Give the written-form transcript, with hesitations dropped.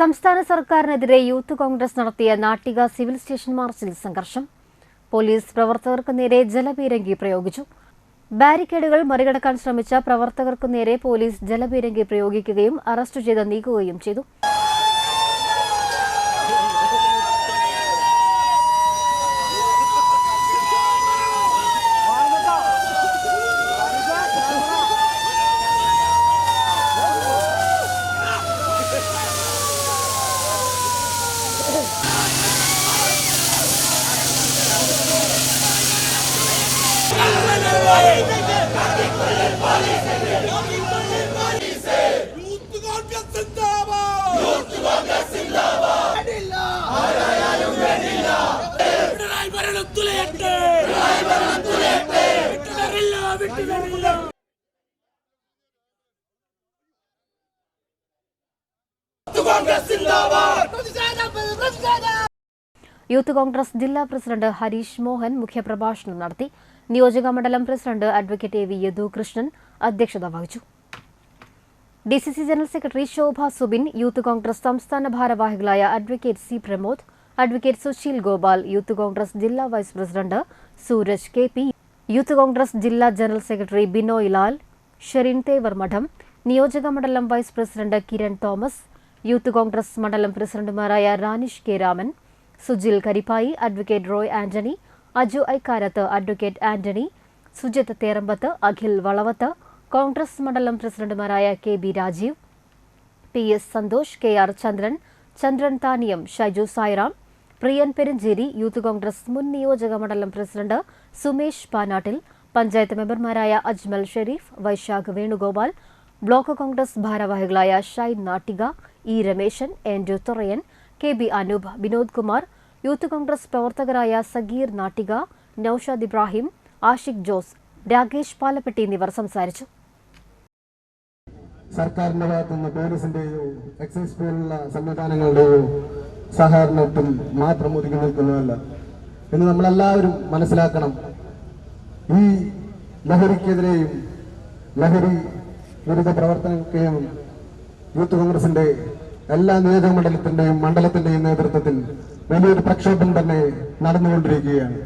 സംസ്ഥാന സർക്കാരിനെതിരെ യൂത്ത് കോൺഗ്രസ് നടത്തിയ നാട്ടിക സിവിൽ സ്റ്റേഷൻ മാർച്ചിൽ സംഘർഷം. പോലീസ് പ്രവർത്തകർക്ക് നേരെ ജലപീരങ്കി പ്രയോഗിച്ചു. ബാരിക്കേഡുകൾ മറികടക്കാൻ ശ്രമിച്ച പ്രവർത്തകർക്കു നേരെ പോലീസ് ജലപീരങ്കി പ്രയോഗിക്കുകയും അറസ്റ്റ് ചെയ്ത് നീക്കുകയും ചെയ്തു. യൂത്ത് കോൺഗ്രസ് ജില്ലാ പ്രസിഡന്റ് ഹരീഷ് മോഹൻ മുഖ്യപ്രഭാഷണം നടത്തി. നിയോജക മണ്ഡലം president advocate A V Yadukrishnan അധ്യക്ഷത വഹിച്ചു. DCC general secretary Shobha Subin, youth Congress സംസ്ഥാന ഭാരവാഹികളായ advocate C Pramod, advocate Susheel Gopal, youth Congress ജില്ലാ vice president Sooraj K P, youth Congress ജില്ലാ ജനറൽ സെക്രട്ടറി ബിനോയ് ലാൽ, ഷെറിൻ തേവർ മഠം, നിയോജക മണ്ഡലം vice president Kiran Thomas, youth Congress മണ്ഡലം പ്രസിഡന്റുമാരായ Ranish K Raman, Sujil Karippayi, advocate Roy Antony, Aju Aikkarath, advocate Antony, Sujith Therambath, Akhil Valavath, Congress മണ്ഡലം പ്രസിഡന്റുമാരായ K B Rajeev, P S Santhosh, K R Chandran, Chandran Thaniyam, Shaiju Sairam, Priyan Perumcheri, youth Congress മുൻ നിയോജക മണ്ഡലം പ്രസിഡന്റ് സുമേഷ് പാനാട്ടിൽ, പഞ്ചായത്ത് മെമ്പർമാരായ അജ്മൽ ഷെരീഫ്, വൈശാഖ് വേണുഗോപാൽ, ബ്ലോക്ക് കോൺഗ്രസ് ഭാരവാഹികളായ Shine Nattika, E Rameshan, Andrew Thurayan, K B Anoop, Vinod Kumar, youth Congress പ്രവർത്തകരായ സഗീർ നാട്ടിക, നൌഷാദ് ഇബ്രാഹിം, ആഷിഖ് ജോസ്, രാകേഷ് പാലപ്പെട്ടി എന്നിവർ സംസാരിച്ചു. സർക്കാരിന്റെ ഭാഗത്തുനിന്ന് പോലീസിന്റെയോ എക്സൈസ് പോലുള്ള സംവിധാനങ്ങളുടെയോ സഹകരണത്തിൽ മാത്രം ഒതുങ്ങി നിൽക്കുന്നതല്ല എന്ന് നമ്മളെല്ലാവരും മനസ്സിലാക്കണം. ഈ ലഹരിക്കെതിരെയും ലഹരി വിരുദ്ധ പ്രവർത്തനങ്ങൾക്കെയും യൂത്ത് കോൺഗ്രസിന്റെ എല്ലാ നിയോജക മണ്ഡലത്തിന്റെയും നേതൃത്വത്തിൽ വലിയൊരു പ്രക്ഷോഭം തന്നെ നടന്നുകൊണ്ടിരിക്കുകയാണ്.